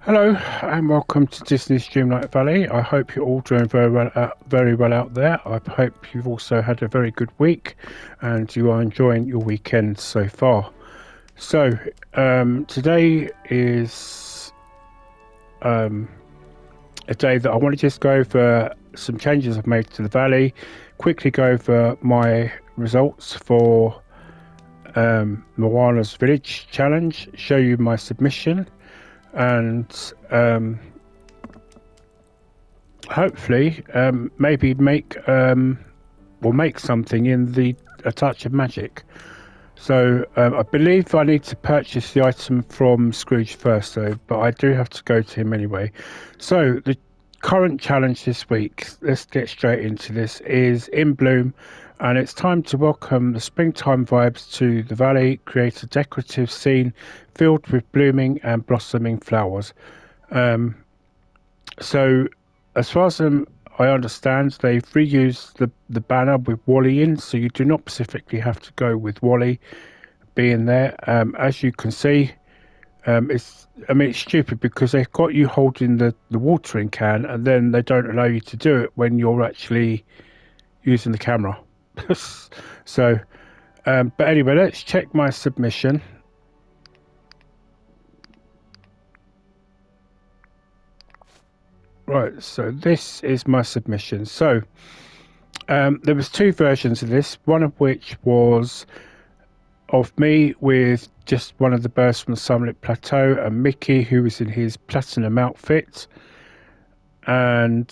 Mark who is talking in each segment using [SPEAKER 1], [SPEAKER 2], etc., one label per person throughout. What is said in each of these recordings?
[SPEAKER 1] Hello and welcome to Disney's Dreamlight Valley. I hope you're all doing very well out there. I hope you've also had a very good week and you are enjoying your weekend so far. So today is a day that I want to just go over some changes I've made to the valley, quickly go over my results for Moana's Village Challenge, show you my submission, and hopefully maybe make something in the A Touch of Magic. So I believe I need to purchase the item from Scrooge first though, but I do have to go to him anyway. So the current challenge this week, let's get straight into this, is In Bloom, and it's time to welcome the springtime vibes to the valley, create a decorative scene filled with blooming and blossoming flowers. So as far as I understand, they've reused the banner with Wally in, so you do not specifically have to go with Wally being there. As you can see, it's stupid because they've got you holding the watering can and then they don't allow you to do it when you're actually using the camera. So, but anyway, let's check my submission. Right, so this is my submission. So there was two versions of this, one of which was of me with just one of the birds from the Sunlit Plateau and Mickey, who was in his platinum outfit. And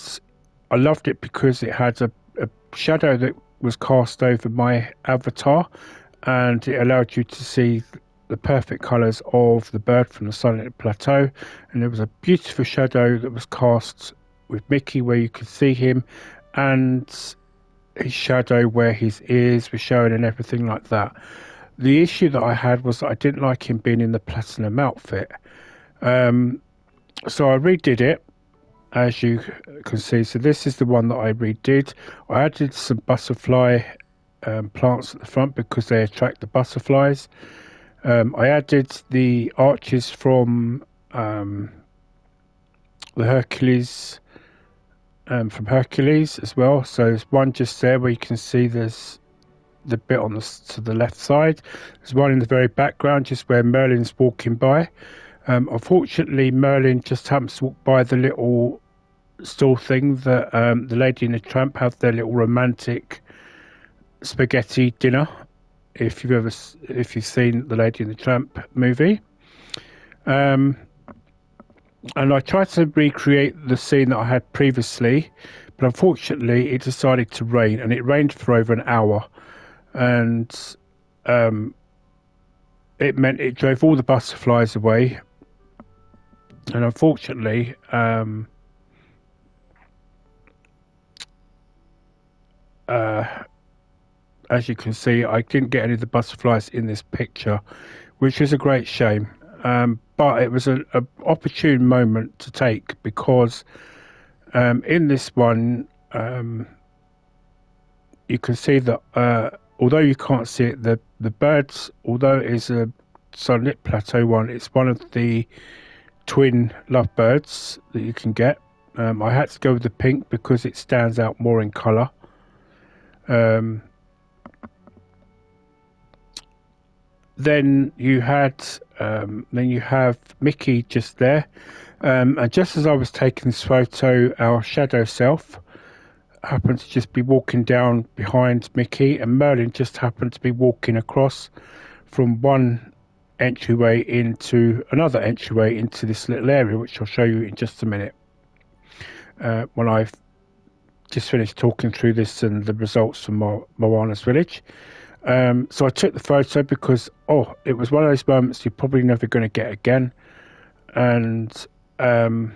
[SPEAKER 1] I loved it because it had a shadow that was cast over my avatar and it allowed you to see the perfect colours of the bird from the Sunlit Plateau. And there was a beautiful shadow that was cast with Mickey where you could see him, and his shadow where his ears were showing and everything like that. The issue that I had was that I didn't like him being in the platinum outfit. So I redid it, as you can see. So this is the one that I redid. I added some butterfly plants at the front because they attract the butterflies. I added the arches from the Hercules, from Hercules as well. So there's one just there where you can see there's the bit on to the left side. There's one in the very background just where Merlin's walking by. Unfortunately, Merlin just happens to walk by the little stall thing that the Lady and the Tramp have their little romantic spaghetti dinner. If you've seen the Lady and the Tramp movie, and I tried to recreate the scene that I had previously, but unfortunately it decided to rain, and it rained for over an hour, and it meant it drove all the butterflies away, and unfortunately as you can see, I didn't get any of the butterflies in this picture, which is a great shame. But it was an opportune moment to take because in this one, you can see that although you can't see it, the birds, although it is a Sunlit Plateau one, it's one of the twin lovebirds that you can get. I had to go with the pink because it stands out more in colour. Then you have Mickey just there, and just as I was taking this photo, our shadow self happened to just be walking down behind Mickey, and Merlin just happened to be walking across from one entryway into another entryway into this little area, which I'll show you in just a minute when I've just finished talking through this and the results from Moana's Village. So I took the photo because it was one of those moments you're probably never going to get again, and it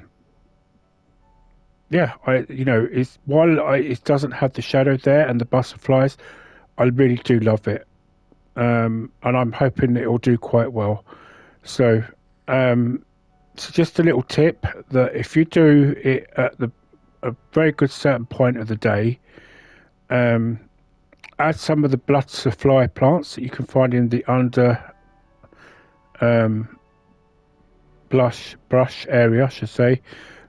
[SPEAKER 1] doesn't have the shadow there and the butterflies, I really do love it, and I'm hoping it will do quite well. So just a little tip that if you do it at a very good certain point of the day, add some of the butterfly plants that you can find in the brush area, I should say.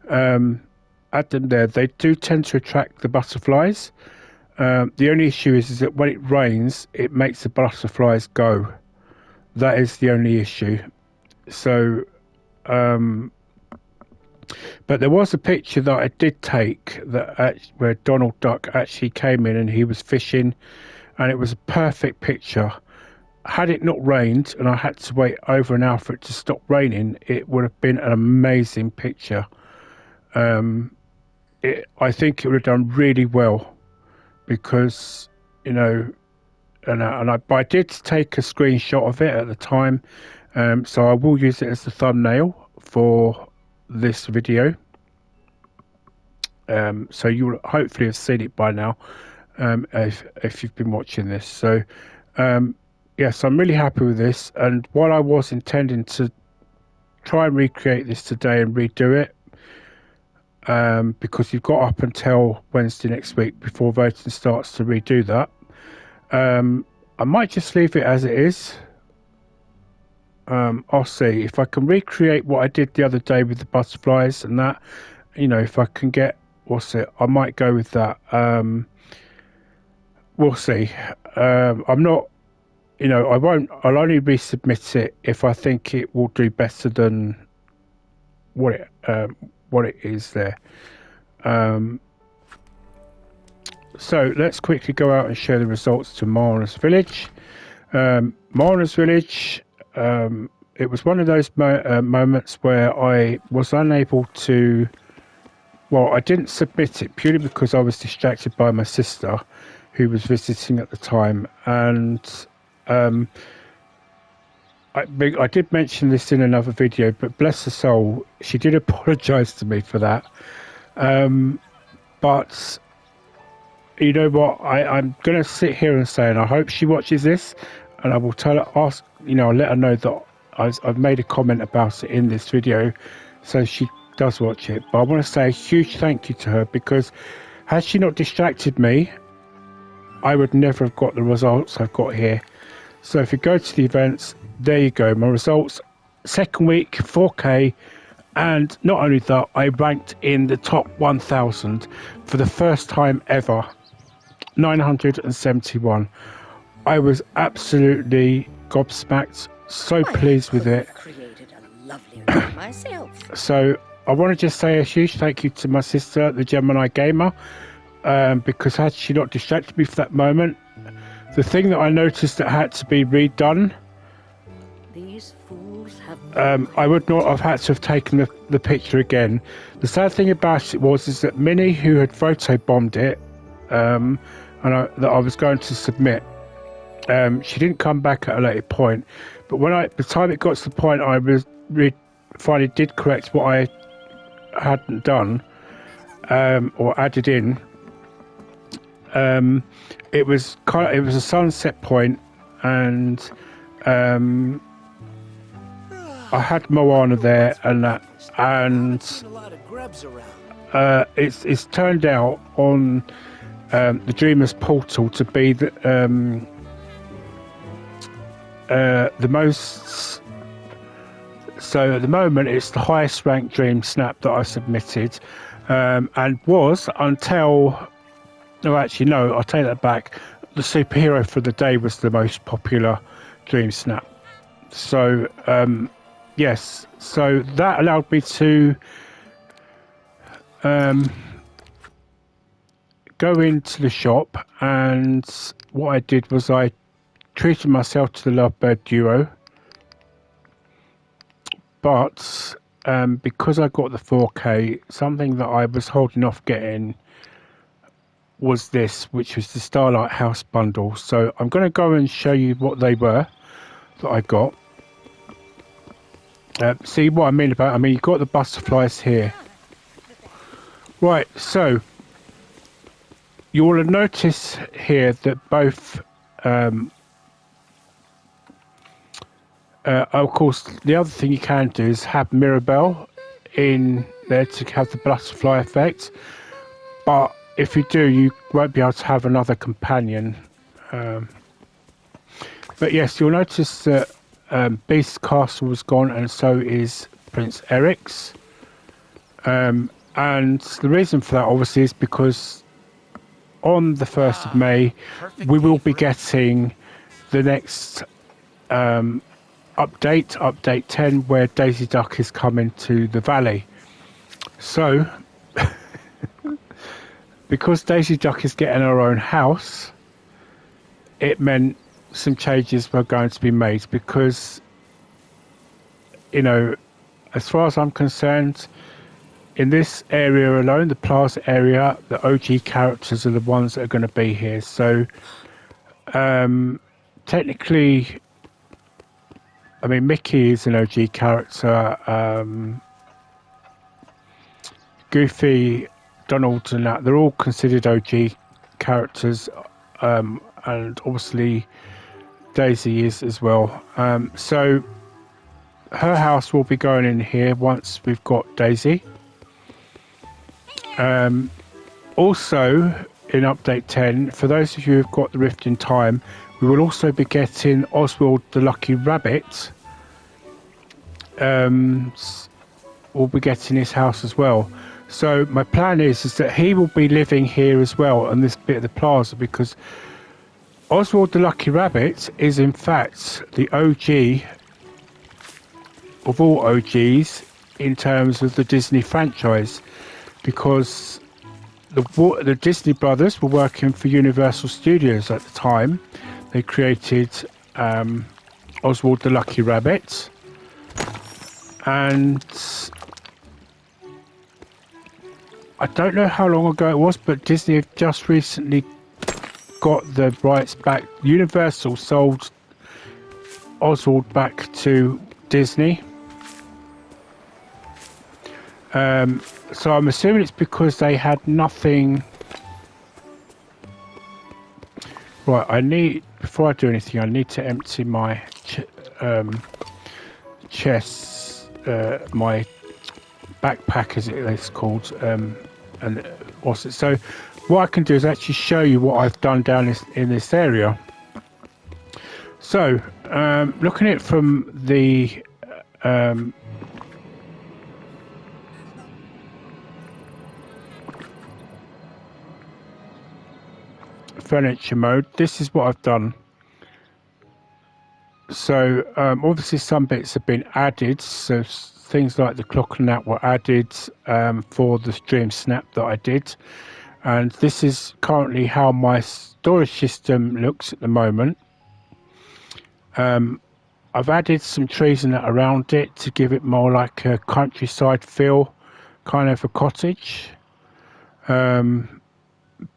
[SPEAKER 1] Add them there. They do tend to attract the butterflies. The only issue is that when it rains, it makes the butterflies go. That is the only issue. So, but there was a picture that I did take where Donald Duck actually came in and he was fishing, and it was a perfect picture. Had it not rained and I had to wait over an hour for it to stop raining, it would have been an amazing picture. I think it would have done really well because, you know, but I did take a screenshot of it at the time, so I will use it as the thumbnail for this video. So you will hopefully have seen it by now, if you've been watching this. So yes, I'm really happy with this, and while I was intending to try and recreate this today and redo it, because you've got up until Wednesday next week before voting starts to redo that, I might just leave it as it is. I'll see if I can recreate what I did the other day with the butterflies and that, you know, if I can get, I might go with that. We'll see. I'm not, you know, I'll only resubmit it if I think it will do better than what it is there. So let's quickly go out and share the results to Moana's Village. Moana's Village, it was one of those moments where I was unable to, well, I didn't submit it purely because I was distracted by my sister who was visiting at the time, and I did mention this in another video, but bless her soul, she did apologise to me for that. But you know what? I'm going to sit here and say, and I hope she watches this, and I will tell her, I'll let her know that I've made a comment about it in this video, so she does watch it. But I want to say a huge thank you to her, because had she not distracted me, I would never have got the results I've got here. So if you go to the events, there you go, my results. Second week, 4K, and not only that, I ranked in the top 1,000 for the first time ever, 971. I was absolutely gobsmacked, so pleased with it.
[SPEAKER 2] Created a lovely one myself.
[SPEAKER 1] So I want to just say a huge thank you to my sister, the Gemini Gamer, because had she not distracted me for that moment, the thing that I noticed that had to be redone,
[SPEAKER 2] These fools have
[SPEAKER 1] I would not have had to have taken the picture again. The sad thing about it is that Minnie, who had photobombed it, and that I was going to submit, she didn't come back at a later point. But by the time it got to the point I finally did correct what I hadn't done, or added in, it was a sunset point, and I had Moana there and that, and it's turned out on the Dreamers portal to be the most. So at the moment, it's the highest ranked Dream Snap that I submitted, and was until. No, actually, no. I'll take that back. The superhero for the day was the most popular Dream Snap. So yes, so that allowed me to go into the shop, and what I did was I treated myself to the Lovebird Duo, but because I got the 4K, something that I was holding off getting was this, which was the Starlight House bundle. So I'm going to go and show you what they were that I got. See what I mean about, you've got the butterflies here. Right, so you will have noticed here that both, of course, the other thing you can do is have Mirabelle in there to have the butterfly effect. But if you do, you won't be able to have another companion. But yes, you'll notice that Beast's Castle was gone, and so is Prince Eric's. And the reason for that obviously is because on the 1st of May we will be getting the next update 10, where Daisy Duck is coming to the valley. So because Daisy Duck is getting her own house, it meant some changes were going to be made, because, you know, as far as I'm concerned, in this area alone, the plaza area, the OG characters are the ones that are going to be here. So technically, I mean, Mickey is an OG character. Goofy, Donald and that, they're all considered OG characters. And obviously Daisy is as well. So her house will be going in here once we've got Daisy. Also, in update 10, for those of you who've got the Rift in Time, we will also be getting Oswald the Lucky Rabbit. We'll be getting his house as well. So my plan is that he will be living here as well on this bit of the plaza, because Oswald the Lucky Rabbit is in fact the OG of all OGs in terms of the Disney franchise, because the Disney brothers were working for Universal Studios at the time. They created Oswald the Lucky Rabbit, and I don't know how long ago it was, but Disney have just recently got the rights back. Universal sold Oswald back to Disney. So I'm assuming it's because they had nothing. Right, I need, before I do anything, I need to empty my chest, my backpack, as it's called, and what's it? So what I can do is actually show you what I've done down in this area. So looking at it from the furniture mode, this is what I've done. So obviously some bits have been added, so things like the clock and that were added for the stream snap that I did, and this is currently how my storage system looks at the moment. I've added some trees and that around it to give it more like a countryside feel, kind of a cottage,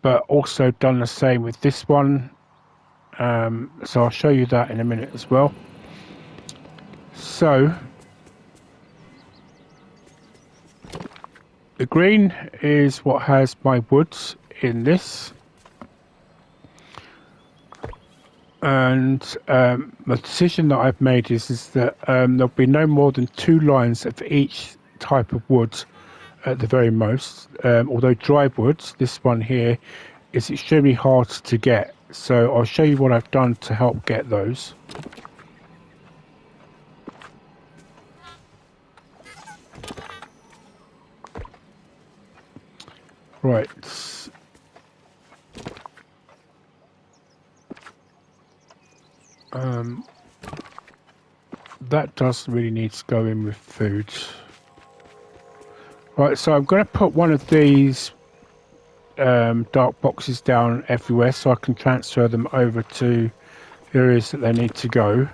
[SPEAKER 1] but also done the same with this one. So I'll show you that in a minute as well. So the green is what has my woods in this, and the decision that I've made is that there'll be no more than 2 lines of each type of wood at the very most, although dry wood, this one here, is extremely hard to get. So I'll show you what I've done to help get those. Right. That doesn't really need to go in with food. Right, so I'm going to put one of these dark boxes down everywhere so I can transfer them over to areas that they need to go.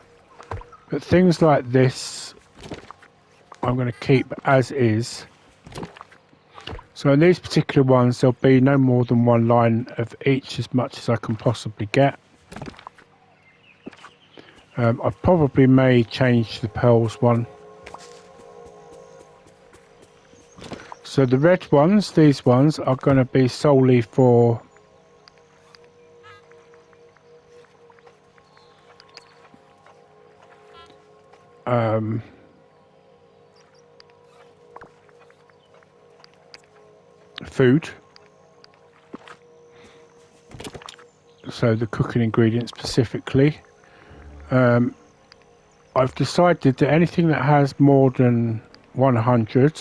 [SPEAKER 1] But things like this I'm going to keep as is. So in these particular ones there'll be no more than 1 line of each, as much as I can possibly get. I probably may change the pearls one. So the red ones, these ones, are going to be solely for food. So the cooking ingredients specifically. I've decided that anything that has more than 100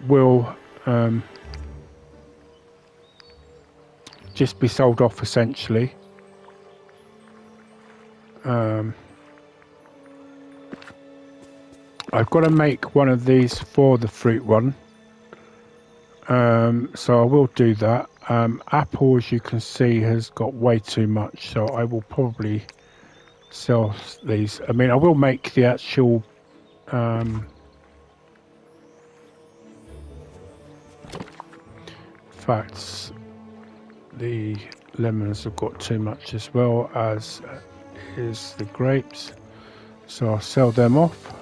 [SPEAKER 1] will just be sold off essentially. I've got to make one of these for the fruit one, so I will do that. Apple, as you can see, has got way too much, so I will probably sell these. I mean, I will make the actual in fact, the lemons have got too much, as well as is the grapes, so I'll sell them off.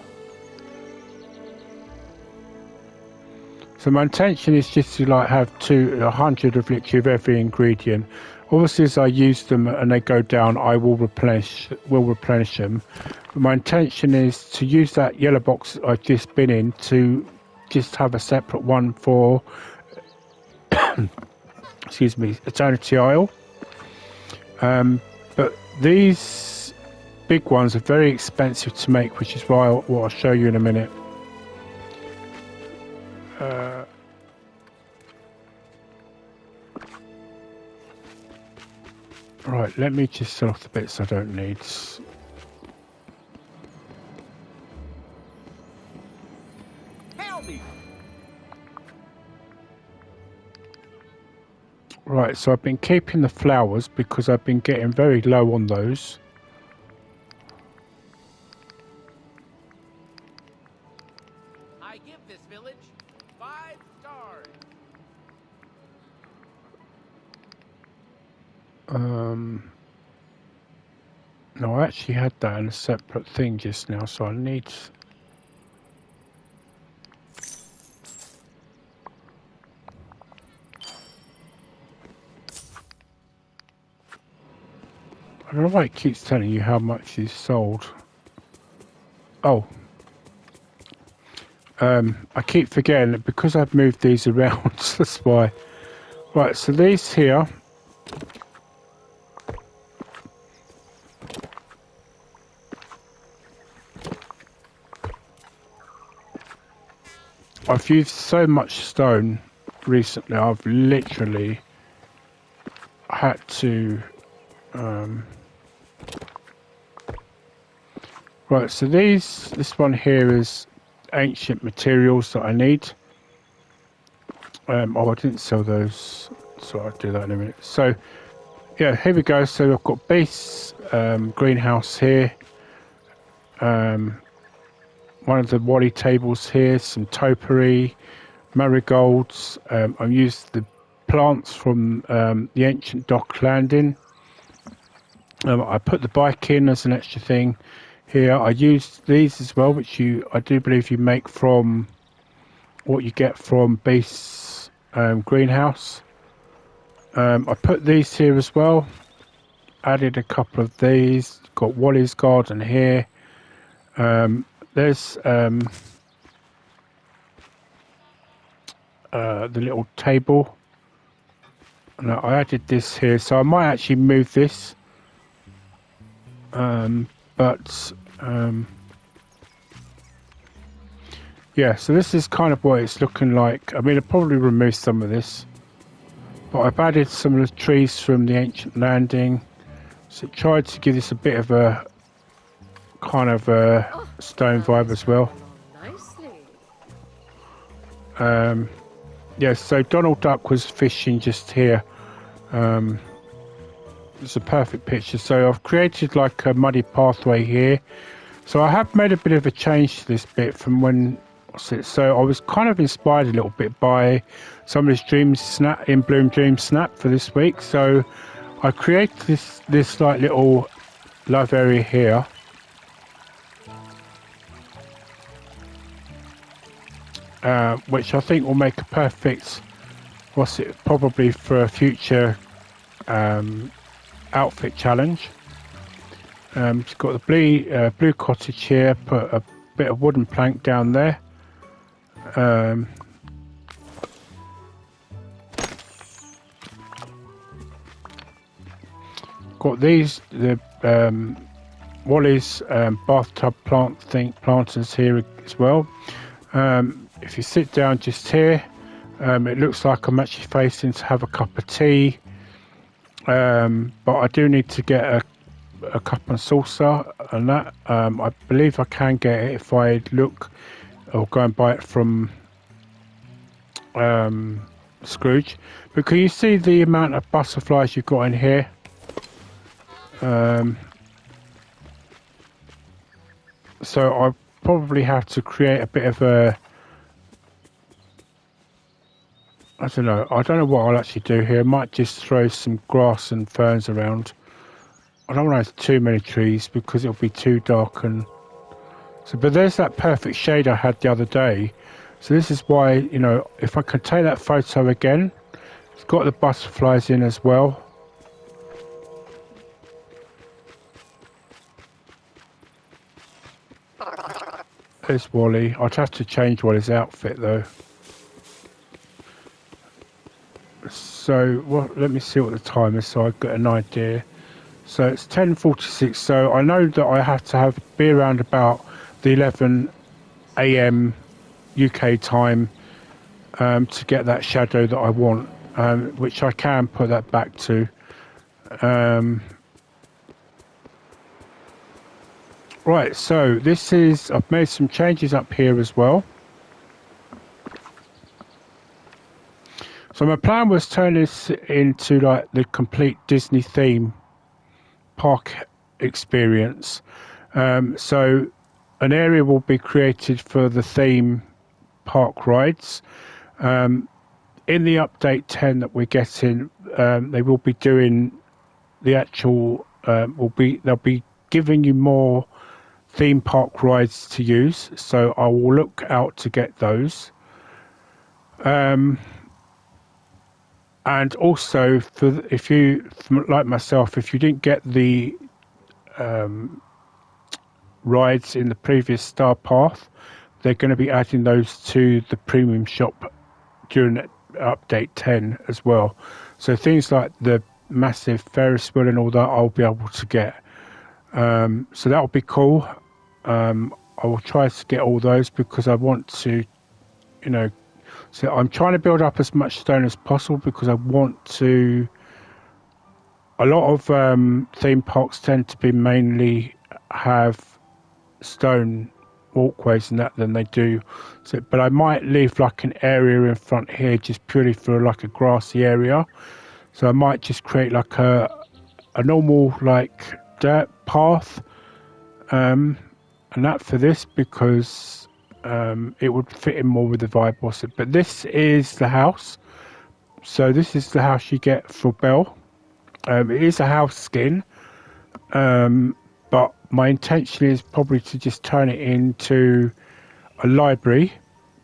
[SPEAKER 1] So my intention is just to like have 100 of literally of every ingredient. Obviously, as I use them and they go down, I will replenish them. But my intention is to use that yellow box I've just been in to just have a separate one for excuse me, Eternity Isle. But these big ones are very expensive to make, which is why what I'll show you in a minute. Right, let me just sell off the bits I don't need.
[SPEAKER 3] Help me.
[SPEAKER 1] Right, so I've been keeping the flowers because I've been getting very low on those.
[SPEAKER 3] I give this village 5 stars.
[SPEAKER 1] No, I actually had that in a separate thing just now, so I need... I don't know why it keeps telling you how much is sold. Oh. I keep forgetting that because I've moved these around, that's why. Right, so these here... I've used so much stone recently, I've literally had to... Right, so this one here is ancient materials that I need. Oh, I didn't sell those, so I'll do that in a minute. So, yeah, here we go. So I've got base greenhouse here. One of the Wally tables here, some topiary, marigolds. I used the plants from the ancient dock landing. I put the bike in as an extra thing here. I used these as well, which I do believe you make from what you get from base greenhouse. I put these here as well. Added a couple of these. Got Wally's garden here. There's the little table. And I added this here, so I might actually move this. Yeah, so this is kind of what it's looking like. I mean, I'll probably remove some of this, but I've added some of the trees from the ancient landing, so tried to give this a bit of a kind of a stone vibe as well. Yeah, so Donald Duck was fishing just here. It's a perfect picture. So I've created like a muddy pathway here. So I have made a bit of a change to this bit from when... So I was kind of inspired a little bit by somebody's Dream Snap in Bloom Dream Snap for this week. So I created this like little love area here. Which I think will make a perfect, probably for a future outfit challenge. It's got the blue cottage here, put a bit of wooden plank down there. Got the Wally's bathtub planters here as well. If you sit down just here, it looks like I'm actually facing to have a cup of tea. But I do need to get a cup and saucer and that. I believe I can get it if I look or go and buy it from Scrooge. But can you see the amount of butterflies you've got in here? So I probably have to create a bit of a, I don't know what I'll actually do here. I might just throw some grass and ferns around. I don't want to have too many trees because it'll be too dark. And so, but there's that perfect shade I had the other day. So this is why, you know, if I can take that photo again, it's got the butterflies in as well. There's Wally. I'd have to change Wally's outfit though. So, well, let me see what the time is so I get an idea. So it's 10:46. So I know that I have to be around about the 11 a.m. UK time to get that shadow that I want, which I can put that back to. Right, so this is, I've made some changes up here as well. So my plan was to turn this into like the complete Disney theme park experience. So an area will be created for the theme park rides. In the update 10 that we're getting, they will be doing the actual, they'll be giving you more theme park rides to use, so I will look out to get those. And also, if you, like myself, if you didn't get the rides in the previous Star Path, they're going to be adding those to the premium shop during update 10 as well. So things like the massive Ferris wheel and all that, I'll be able to get. So that'll be cool. I will try to get all those because I want to, you know, so I'm trying to build up as much stone as possible because I want to. A lot of theme parks tend to be mainly have stone walkways and that than they do. So, but I might leave like an area in front here just purely for like a grassy area. So I might just create like a normal like dirt path. And that for this because it would fit in more with the vibe was it. But this is the house. So this is the house you get for Belle. It is a house skin. But my intention is probably to just turn it into a library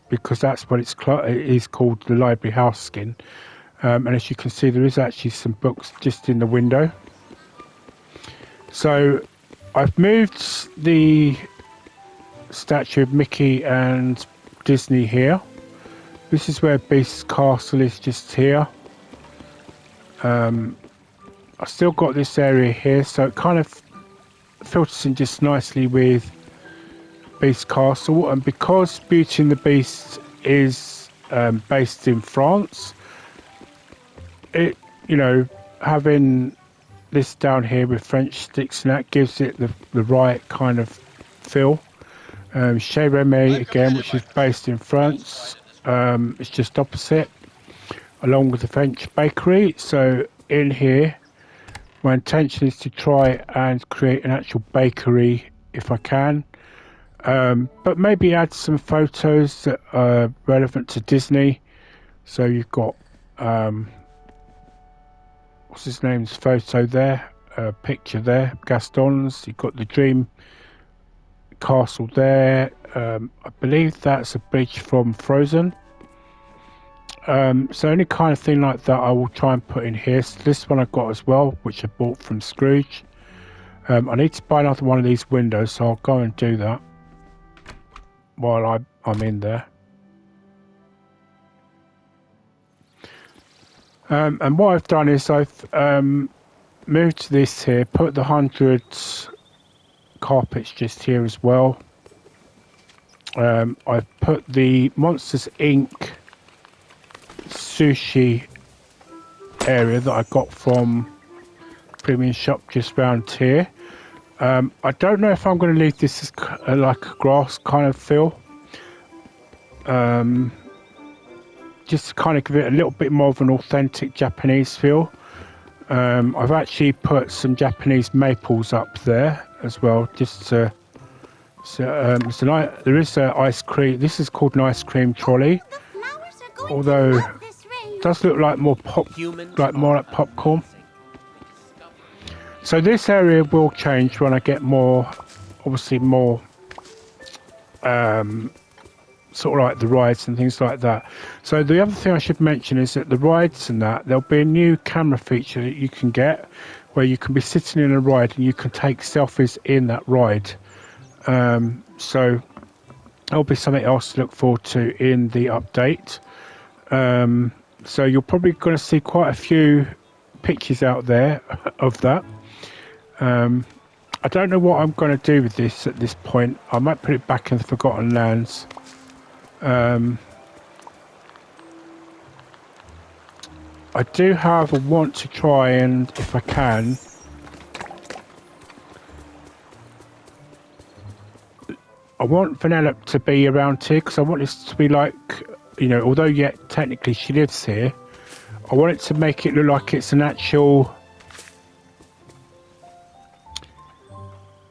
[SPEAKER 1] because that's what it is called, the library house skin. And as you can see, there is actually some books just in the window. So I've moved the statue of Mickey and Disney here. This is where Beast's Castle is, just here. I've still got this area here, so it kind of filters in just nicely with Beast's Castle. And because Beauty and the Beast is based in France, it, you know, having this down here with French sticks and that gives it the right kind of feel. Chez Remy again, which is based in France, it's just opposite, along with the French bakery. So in here, my intention is to try and create an actual bakery if I can, but maybe add some photos that are relevant to Disney. So you've got what's his name's photo there, picture there, Gaston's. You've got the Dream Castle there. I believe that's a bridge from Frozen. So any kind of thing like that I will try and put in here. So this one I got as well, which I bought from Scrooge. I need to buy another one of these windows, so I'll go and do that while I'm in there. And what I've done is I've moved this here, put the 100 carpets just here as well. I've put the Monsters Inc. sushi area that I got from Premium Shop just round here. I don't know if I'm going to leave this as like a grass kind of feel. Just to kind of give it a little bit more of an authentic Japanese feel. I've actually put some Japanese maples up there as well, just to. There is an ice cream. This is called an ice cream trolley, although it does look like more like popcorn. So this area will change when I get more, obviously more, sort of like the rides and things like that. So the other thing I should mention is that the rides and that, there'll be a new camera feature that you can get where you can be sitting in a ride and you can take selfies in that ride. So there'll be something else to look forward to in the update. So you're probably going to see quite a few pictures out there of that. I don't know what I'm going to do with this at this point. I might put it back in the Forgotten Lands. I do, however, want to try and, if I can, I want Vanellope to be around here because I want this to be like, you know, although yet technically she lives here, I want it to make it look like it's an actual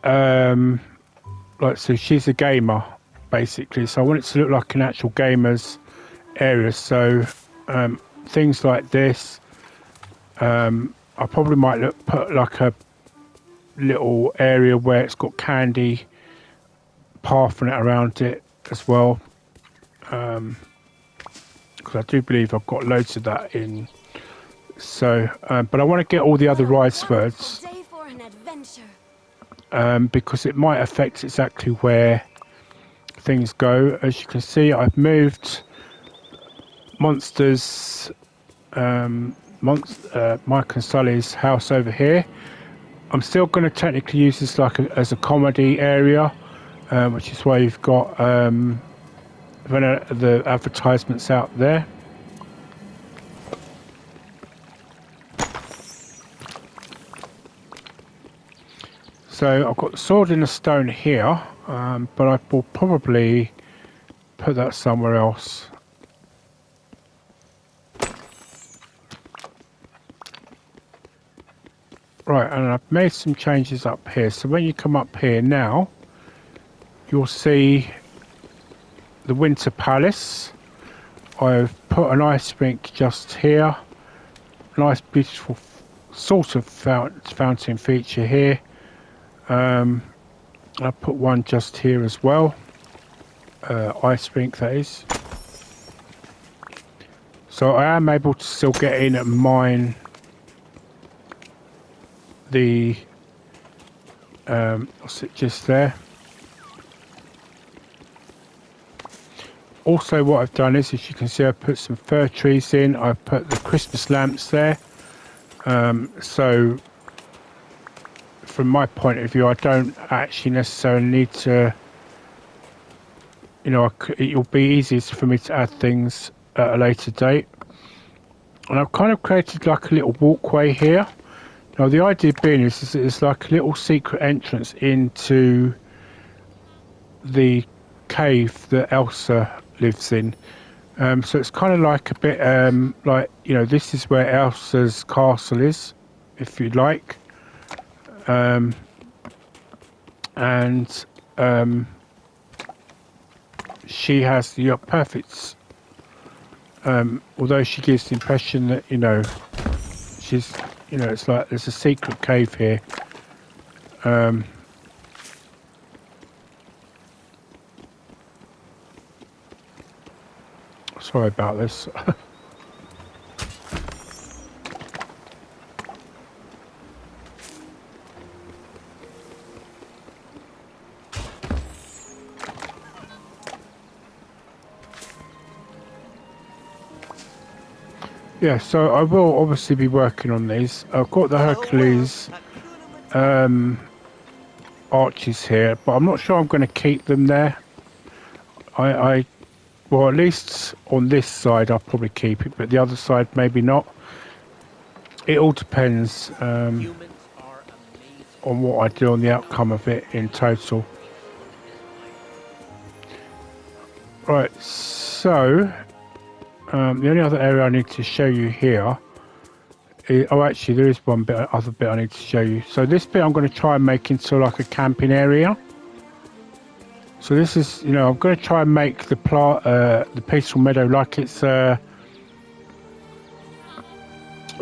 [SPEAKER 1] like, so she's a gamer basically, so I want it to look like an actual gamer's area. So things like this, I probably might put like a little area where it's got candy path and it around it as well, because I do believe I've got loads of that in. So but I want to get all the other rides first, because it might affect exactly where things go. As you can see, I've moved Monsters, Mike and Sully's house over here. I'm still going to technically use this like as a comedy area, which is why you've got the advertisements out there. So I've got the Sword in the Stone here, but I will probably put that somewhere else. Right, and I've made some changes up here. So when you come up here now, you'll see the Winter Palace. I've put an ice rink just here. Nice, beautiful sort of fountain feature here. I put one just here as well. Ice rink, that is. So I am able to still get in and mine the what's it just there. Also what I've done is, as you can see, I've put some fir trees in. I've put the Christmas lamps there. So from my point of view, I don't actually necessarily need to, you know, it'll be easiest for me to add things at a later date. And I've kind of created like a little walkway here. Now the idea being is it's like a little secret entrance into the cave that Elsa lives in. So it's kind of like a bit like, you know, this is where Elsa's castle is, if you like. And she has the perfect, although she gives the impression that, you know, she's, you know, it's like there's a secret cave here. Sorry about this. Yeah, so I will obviously be working on these. I've got the Hercules arches here, but I'm not sure I'm going to keep them there. well, at least on this side I'll probably keep it, but the other side maybe not. It all depends
[SPEAKER 3] Humans are amazing.
[SPEAKER 1] on what I do on the outcome of it in total. Right, so the only other area I need to show you here is, oh actually there is one other bit I need to show you. So this bit I'm going to try and make into like a camping area. So this is, you know, I'm going to try and make the peaceful meadow like it's sort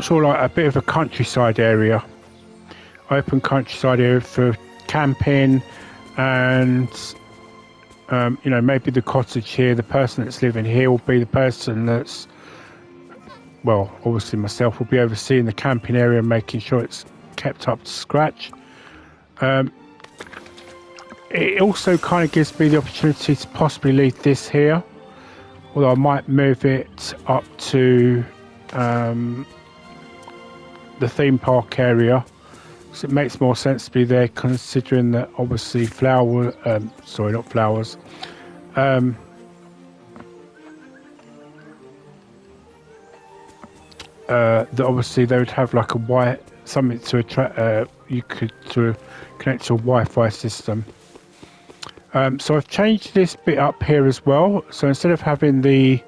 [SPEAKER 1] of like a bit of a countryside area, open countryside area for camping, and you know, maybe the cottage here, the person that's living here will be the person that's, well, obviously myself will be overseeing the camping area and making sure it's kept up to scratch. It also kind of gives me the opportunity to possibly leave this here, although I might move it up to the theme park area, so it makes more sense to be there, considering that obviously sorry, not flowers, that obviously they would have like a something to attract, you could to connect to a Wi-Fi system. So I've changed this bit up here as well. So instead of having the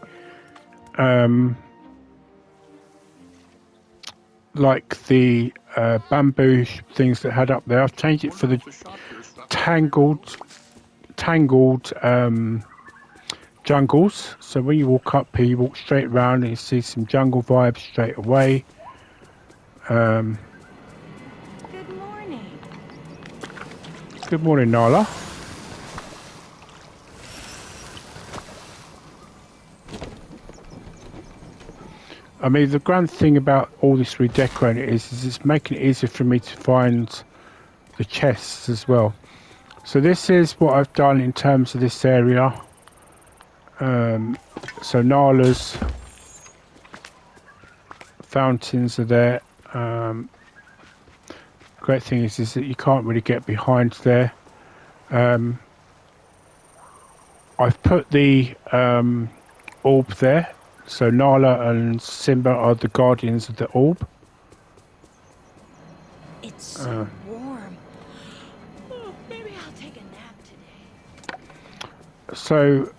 [SPEAKER 1] like the bamboo things that had up there, I've changed it for the tangled jungles. So when you walk up here, you walk straight around and you see some jungle vibes straight away.
[SPEAKER 4] Good morning.
[SPEAKER 1] Good morning, Nala. I mean, the grand thing about all this redecorating is it's making it easier for me to find the chests as well. So this is what I've done in terms of this area. So Nala's fountains are there. Great thing is that you can't really get behind there. I've put the orb there. So Nala and Simba are the guardians of the orb.
[SPEAKER 2] It's so warm. Oh, maybe I'll take a nap today.
[SPEAKER 1] So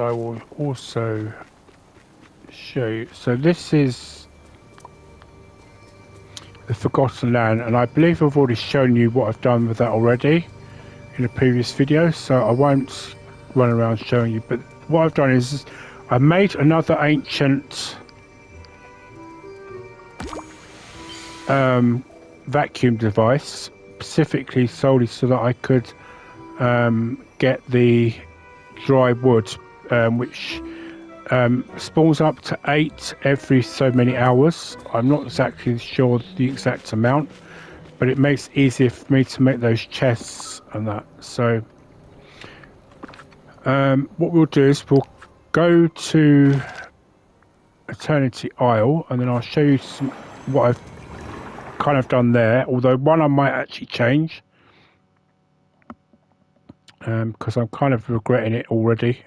[SPEAKER 1] I will also show you. So this is the Forgotten Land, and I believe I've already shown you what I've done with that already in a previous video, so I won't run around showing you. But what I've done is I made another ancient vacuum device, specifically solely so that I could get the dry wood, which spawns up to 8 every so many hours. I'm not exactly sure the exact amount, but it makes it easier for me to make those chests and that. So what we'll do is we'll go to Eternity Isle, and then I'll show you what I've kind of done there, although one I might actually change because I'm kind of regretting it already.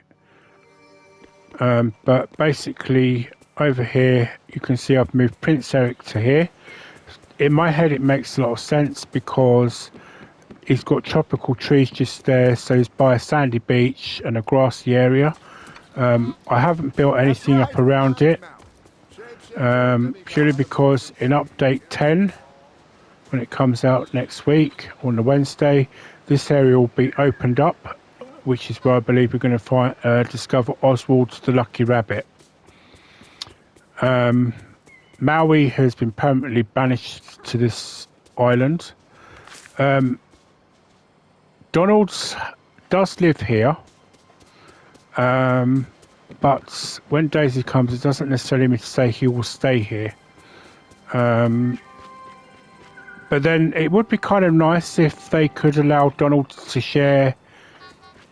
[SPEAKER 1] But basically over here you can see I've moved Prince Eric to here. In my head it makes a lot of sense because he's got tropical trees just there, so he's by a sandy beach and a grassy area. I haven't built anything up around it, purely because in update 10, when it comes out next week on the Wednesday, this area will be opened up, which is where I believe we're going to discover Oswald the Lucky Rabbit. Maui has been permanently banished to this island. Donald does live here, but when Daisy comes, it doesn't necessarily mean to say he will stay here. But then it would be kind of nice if they could allow Donald to share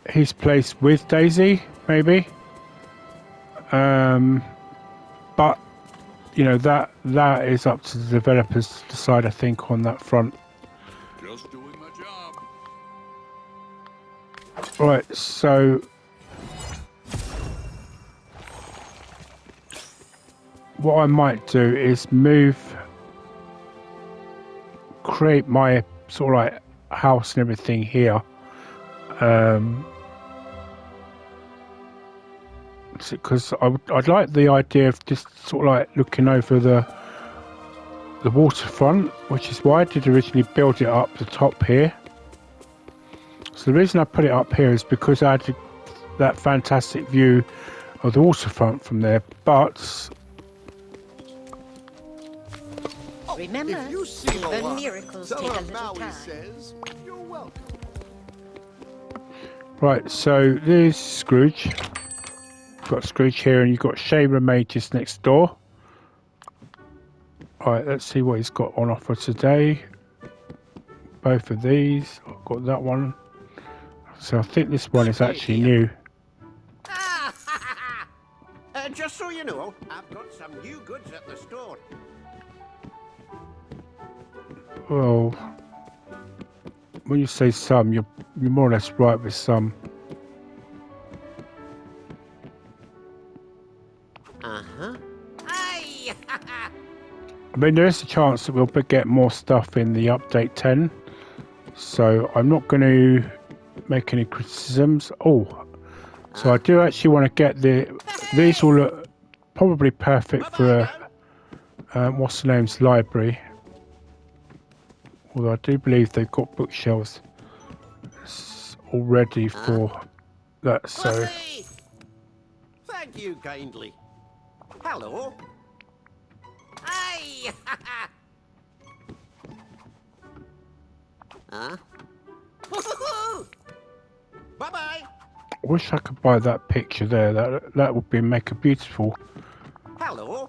[SPEAKER 1] his place with Daisy, maybe. But you know, that is up to the developers to decide, I think, on that front.
[SPEAKER 5] Just doing my job.
[SPEAKER 1] Right, so what I might do is create my sort of like house and everything here. Because I'd like the idea of just sort of like looking over the waterfront, which is why I did originally build it up the top here. So the reason I put it up here is because I had that fantastic view of the waterfront from there. But
[SPEAKER 2] Remember,
[SPEAKER 5] If you see
[SPEAKER 2] even
[SPEAKER 5] Moana,
[SPEAKER 2] miracles
[SPEAKER 5] tell
[SPEAKER 2] take a
[SPEAKER 5] her
[SPEAKER 2] little
[SPEAKER 5] Maui
[SPEAKER 2] time.
[SPEAKER 5] says you're welcome.
[SPEAKER 1] right, so there's Scrooge. Got Scrooge here, and you've got Shaver May just next door. Alright, let's see what he's got on offer today. Both of these. I've got that one. So I think this one is actually new.
[SPEAKER 6] Just so you know, I've got some new goods at the store.
[SPEAKER 1] Well, when you say some, you're more or less right with some.
[SPEAKER 6] Uh-huh. Aye!
[SPEAKER 1] I mean, there is a chance that we'll get more stuff in the update 10. So I'm not going to make any criticisms. Oh, so I do actually want to get these will look probably perfect for what's the name's library. Although I do believe they've got bookshelves already for that. So
[SPEAKER 6] Whoopee! Thank you kindly. Hello. Aye! Huh? Bye-bye.
[SPEAKER 1] I wish I could buy that picture there. That would make it beautiful.
[SPEAKER 6] Hello.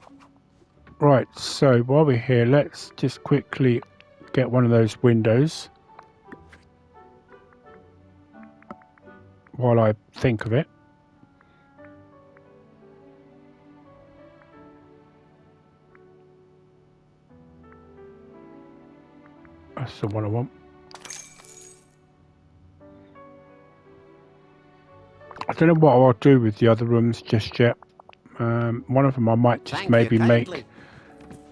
[SPEAKER 1] Right, so while we're here, let's just quickly get one of those windows while I think of it. That's the one I want. I don't know what I'll do with the other rooms just yet. One of them I might just
[SPEAKER 6] Thank
[SPEAKER 1] maybe
[SPEAKER 6] you
[SPEAKER 1] make
[SPEAKER 6] kindly.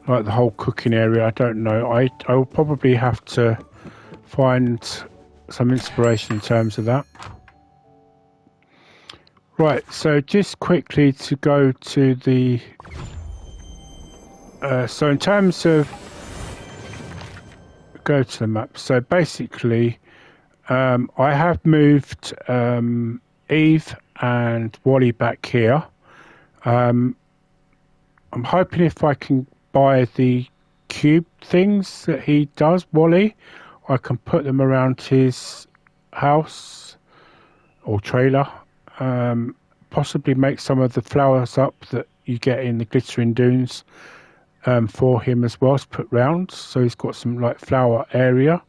[SPEAKER 1] like the whole cooking area. I don't know. I will probably have to find some inspiration in terms of that. Right, so just quickly to go to the so in terms of go to the map. So basically I have moved Eve and Wally back here. I'm hoping if I can buy the cube things that he does, Wally, I can put them around his house or trailer. Possibly make some of the flowers up that you get in the glittering dunes for him as well to put round. So he's got some like flower area,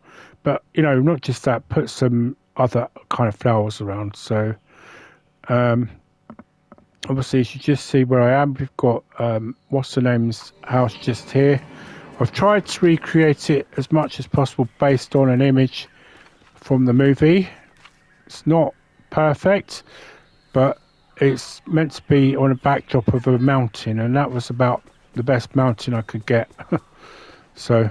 [SPEAKER 1] but you know, not just that, put some other kind of flowers around. So obviously, as you just see where I am, we've got what's the name's house just here. I've tried to recreate it as much as possible based on an image from the movie. It's not perfect, but it's meant to be on a backdrop of a mountain, and that was about the best mountain I could get. So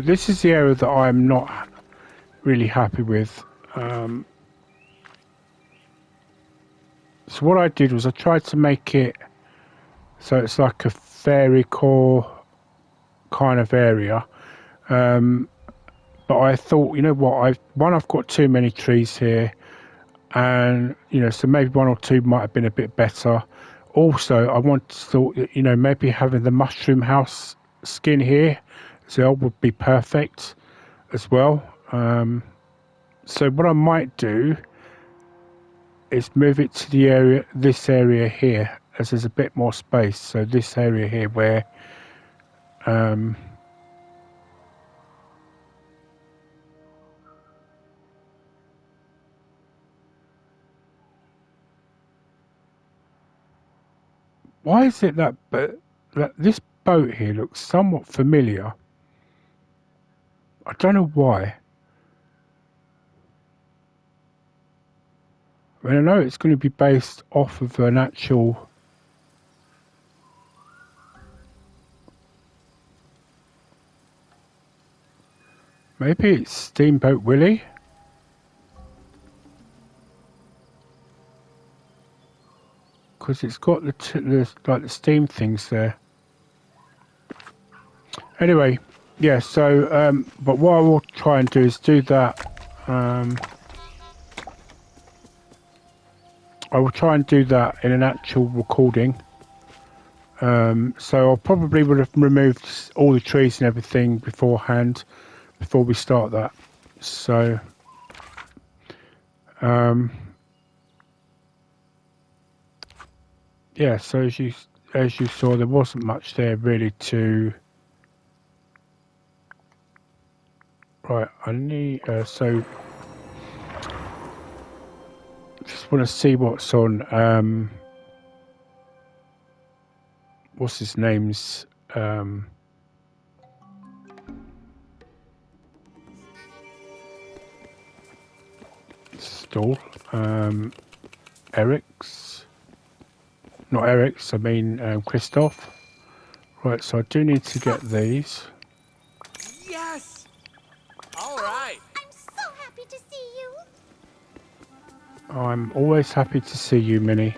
[SPEAKER 1] this is the area that I'm not really happy with. So what I did was I tried to make it so it's like a fairy core kind of area. But I thought, you know what, I've got too many trees here, and you know, so maybe one or two might have been a bit better. Also, I thought that, you know, maybe having the mushroom house skin here as well would be perfect as well. So what I might do is move it to the area, this area here, as there's a bit more space. So this area here where why is it that this boat here looks somewhat familiar? I don't know why. I mean, I know it's going to be based off of an actual... Maybe it's Steamboat Willie? Because it's got the like the steam things there. Anyway, yeah, so, but what I will try and do is do that, I will try and do that in an actual recording. So I probably would have removed all the trees and everything beforehand, before we start that. So, yeah, so as you saw, there wasn't much there really to... Right, I need, so... Just want to see what's on, what's his name's, stall, Eric's, not Eric's, I mean, Christoph. Right, so I do need to get these.
[SPEAKER 3] Yes! All right.
[SPEAKER 5] I'm so happy to see you.
[SPEAKER 1] I'm always happy to see you, Minnie.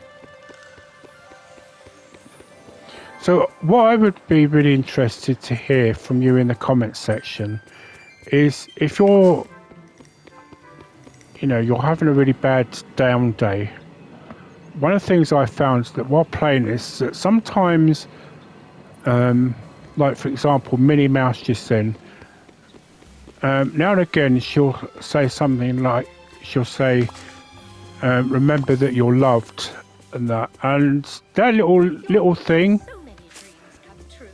[SPEAKER 1] So what I would be really interested to hear from you in the comments section is if you're, you know, you're having a really bad down day. One of the things I found is that while playing this, that sometimes, like for example, Minnie Mouse just then, now and again she'll say something like, she'll say, remember that you're loved, and that little thing,
[SPEAKER 5] So many dreams come true.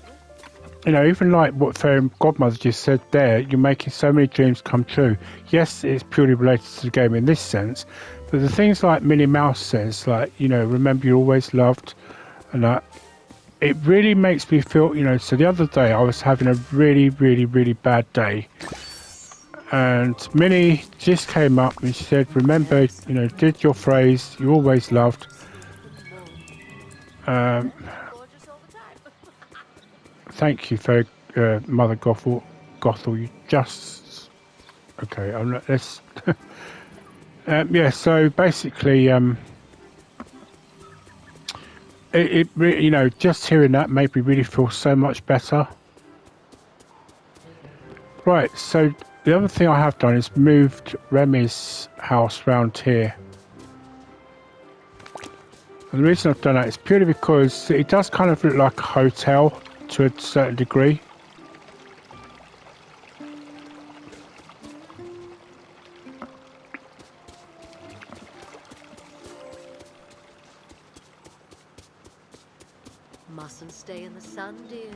[SPEAKER 1] you know, even like what Fairy Godmother just said there, you're making so many dreams come true. Yes, it's purely related to the game in this sense, but the things like Minnie Mouse says, like, you know, remember you're always loved, and that, it really makes me feel, you know, so the other day I was having a really, really, really bad day, and Minnie just came up and she said, remember, you know, did your phrase, you're always loved. Thank you for Mother Gothel. You just okay. I'm not. Let's. Yeah. So basically, it really, you know, just hearing that made me really feel so much better. Right. So the other thing I have done is moved Remy's house round here. And the reason I've done that is purely because it does kind of look like a hotel to a certain degree.
[SPEAKER 2] Mustn't stay in the sun, dear.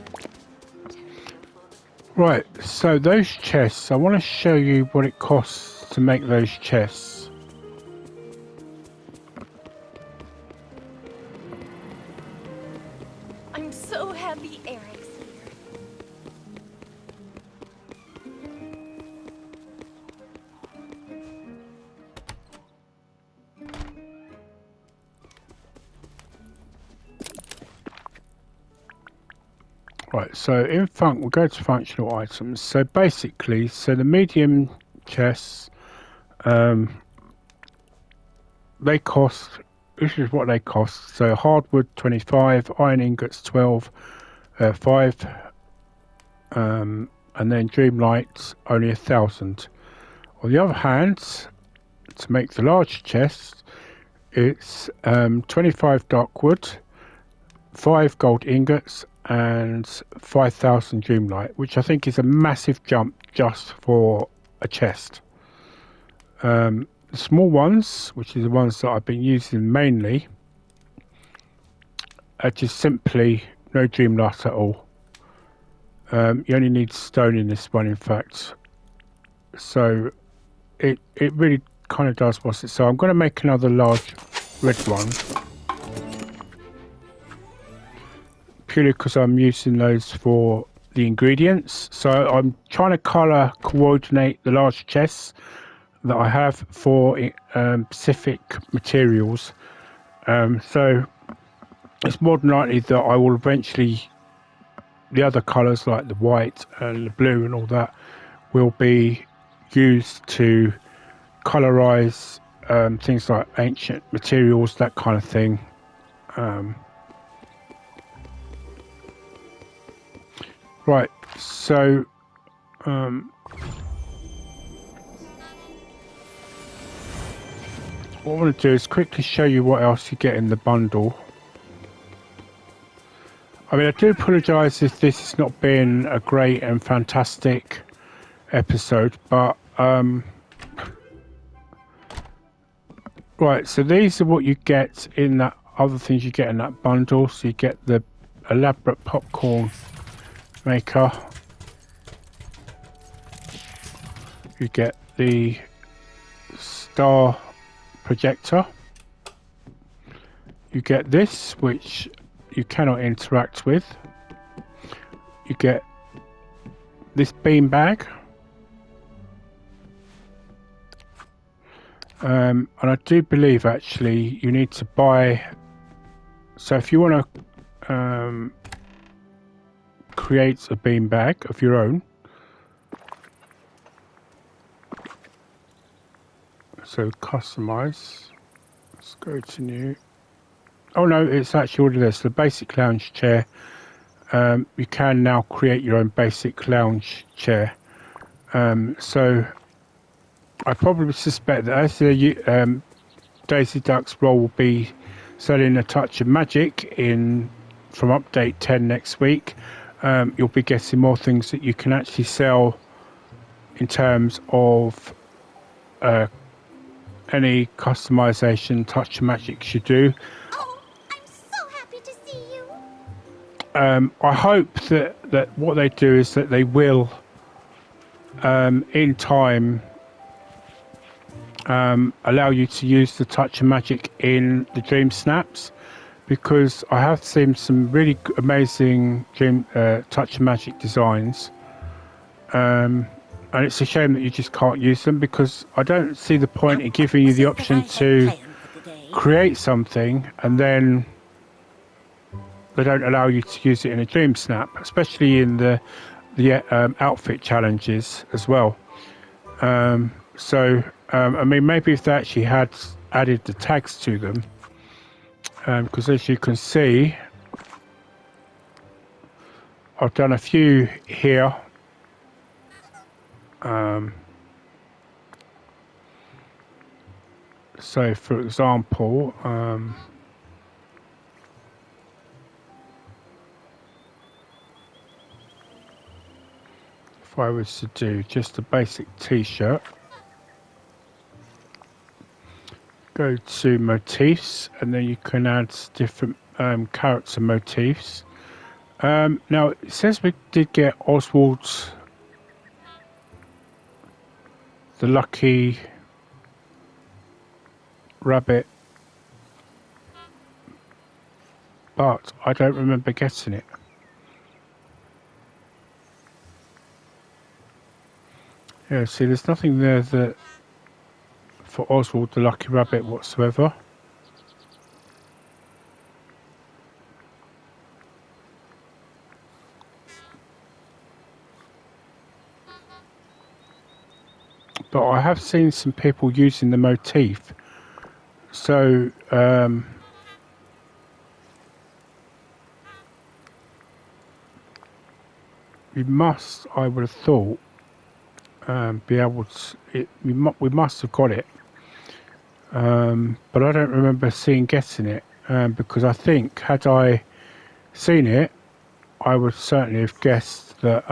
[SPEAKER 1] Right, so those chests, I want to show you what it costs to make those chests.
[SPEAKER 5] I'm so happy Eric's here.
[SPEAKER 1] Right, so in we'll go to functional items. So basically, so the medium chests, they cost, this is what they cost. So hardwood 25, iron ingots 12, 5, and then Dreamlight only 1,000. On the other hand, to make the large chest, it's 25 dark wood, 5 gold ingots, and 5,000 Dreamlight, which I think is a massive jump just for a chest. The small ones, which are the ones that I've been using mainly, are just simply no Dreamlight at all. You only need stone in this one, in fact. So it really kind of does what's it. So I'm going to make another large red one, purely because I'm using those for the ingredients. So I'm trying to color coordinate the large chests that I have for specific materials. So it's more than likely that I will eventually, the other colors like the white and the blue and all that will be used to colorize things like ancient materials, that kind of thing. Right, so what I want to do is quickly show you what else you get in the bundle. I mean, I do apologise if this has not been a great and fantastic episode, but right, so these are what you get in that other things you get in that bundle. So you get the elaborate popcorn maker, you get the star projector, you get this which you cannot interact with, you get this bean bag, and I do believe actually you need to buy, so if you want to create a bean bag of your own, so customize, let's go to new. Oh no, it's actually already there. So the basic lounge chair, you can now create your own basic lounge chair. So I probably suspect that as the Daisy Duck's role will be selling a touch of magic from update 10 next week, you'll be getting more things that you can actually sell in terms of any customization touch of magic you do.
[SPEAKER 5] Oh, I'm so happy to see you.
[SPEAKER 1] I hope that what they do is that they will in time allow you to use the touch of magic in the dream snaps, because I have seen some really amazing dream touch of magic designs, and it's a shame that you just can't use them, because I don't see the point in giving you the option to create something and then they don't allow you to use it in a dream snap, especially in the outfit challenges as well. So I mean, maybe if they actually had added the tags to them, because as you can see, I've done a few here. So for example, if I was to do just a basic t-shirt, go to motifs, and then you can add different character motifs. Now it says we did get Oswald's the lucky rabbit, but I don't remember getting it. Yeah, see, there's nothing there that for Oswald the lucky rabbit whatsoever. But I have seen some people using the motif, so we must, I would have thought, be able to. We must have got it, but I don't remember getting it, because I think had I seen it, I would certainly have guessed that.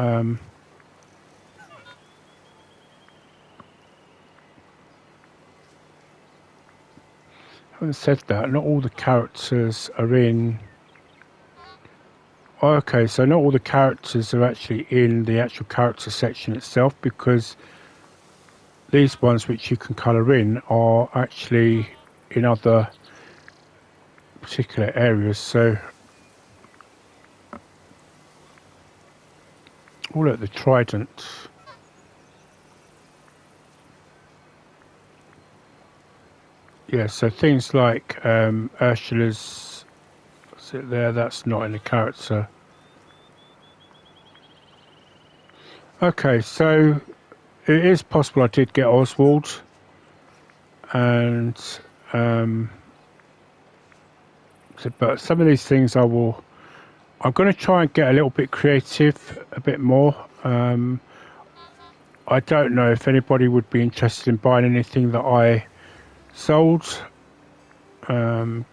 [SPEAKER 1] Having said that, not all the characters are in. Okay, so not all the characters are actually in the actual character section itself, because these ones which you can colour in are actually in other particular areas. So Oh look, the trident. Yeah, so things like Ursula's, what's it there? That's not in the character. Okay, so it is possible I did get Oswald, and but some of these things I'm going to try and get a little bit creative, a bit more. I don't know if anybody would be interested in buying anything that I sold from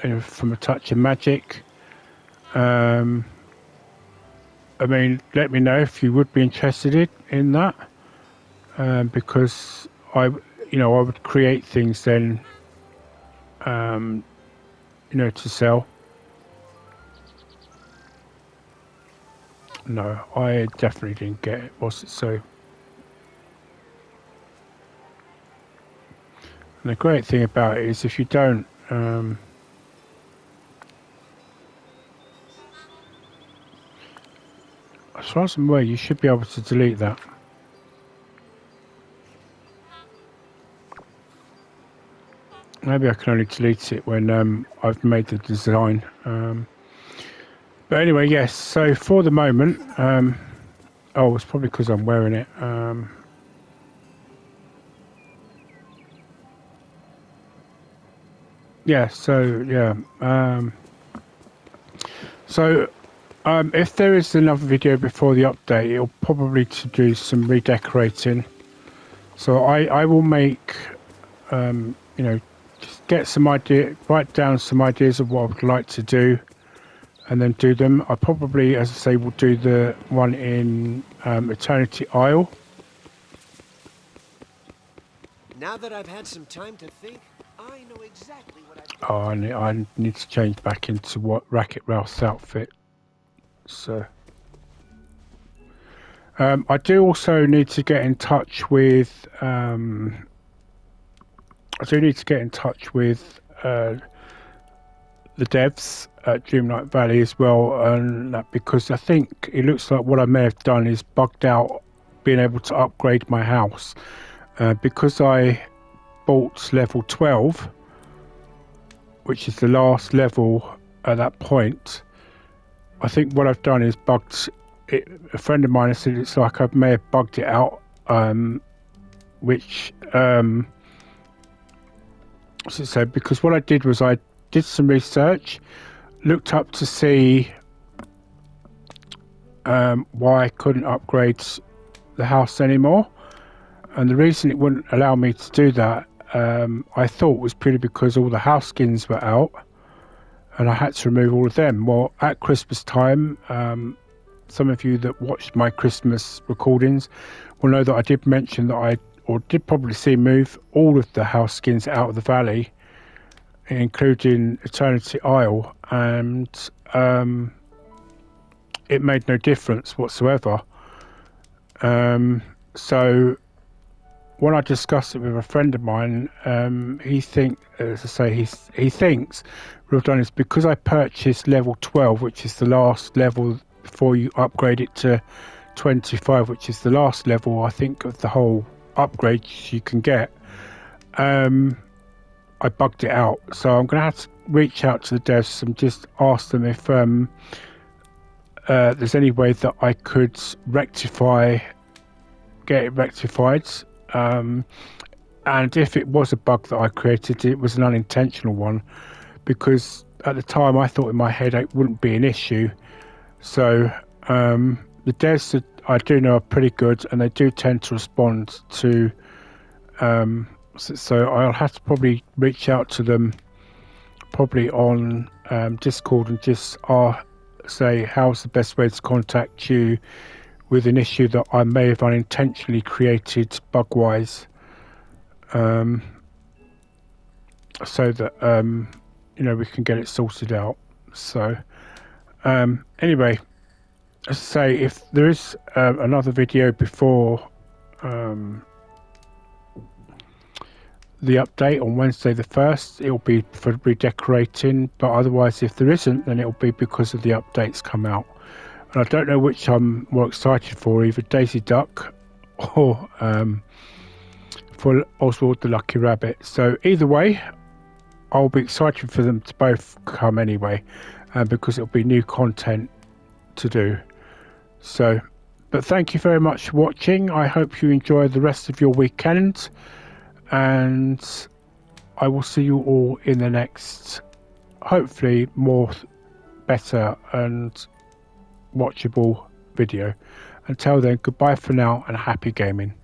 [SPEAKER 1] A Touch of Magic. I mean, let me know if you would be interested in that, because I would create things then, to sell. No, I definitely didn't get it. Was it so? And the great thing about it is if you don't, as far as I'm aware, you should be able to delete that. Maybe I can only delete it when I've made the design. But anyway, yes, so for the moment, oh, it's probably because I'm wearing it. Yeah, so, yeah. If there is another video before the update, it'll probably to do some redecorating. So I will make, just get some write down some ideas of what I would like to do, and then do them. I probably, as I say, will do the one in Eternity Isle.
[SPEAKER 6] Now that I've had some time to think, I know exactly what
[SPEAKER 1] I need to change back into what Wreck-It Ralph's outfit. So I do also need to get in touch with the devs at Dreamlight Valley as well, and because I think it looks like what I may have done is bugged out being able to upgrade my house, because I bought level 12, which is the last level at that point. I think what I've done is bugged it. A friend of mine has said it's like I may have bugged it out, so because what I did was I did some research, looked up to see why I couldn't upgrade the house anymore, and the reason it wouldn't allow me to do that, I thought was purely because all the house skins were out and I had to remove all of them. Well, at Christmas time, some of you that watched my Christmas recordings will know that I did mention that did probably see move all of the house skins out of the valley, including Eternity Isle, and it made no difference whatsoever. So when I discussed it with a friend of mine, he thinks what I've done is because I purchased level 12, which is the last level before you upgrade it to 25, which is the last level, I think, of the whole upgrades you can get. I bugged it out, so I'm going to have to reach out to the devs and just ask them if there's any way that I could get it rectified. And if it was a bug that I created, it was an unintentional one, because at the time I thought in my head it wouldn't be an issue. So the devs that I do know are pretty good, and they do tend to respond to. So I'll have to probably reach out to them, probably on Discord, and just say how's the best way to contact you with an issue that I may have unintentionally created bug-wise, so that we can get it sorted out. So anyway, as I say, if there is another video before the update on Wednesday the 1st, it'll be for redecorating, but otherwise if there isn't, then it'll be because of the updates come out. and I don't know which I'm more excited for, either Daisy Duck or for Oswald the Lucky Rabbit. So either way, I'll be excited for them to both come anyway, because it'll be new content to do. So, but thank you very much for watching. I hope you enjoy the rest of your weekend, and I will see you all in the next, hopefully more better and watchable video. Until then, goodbye for now and happy gaming.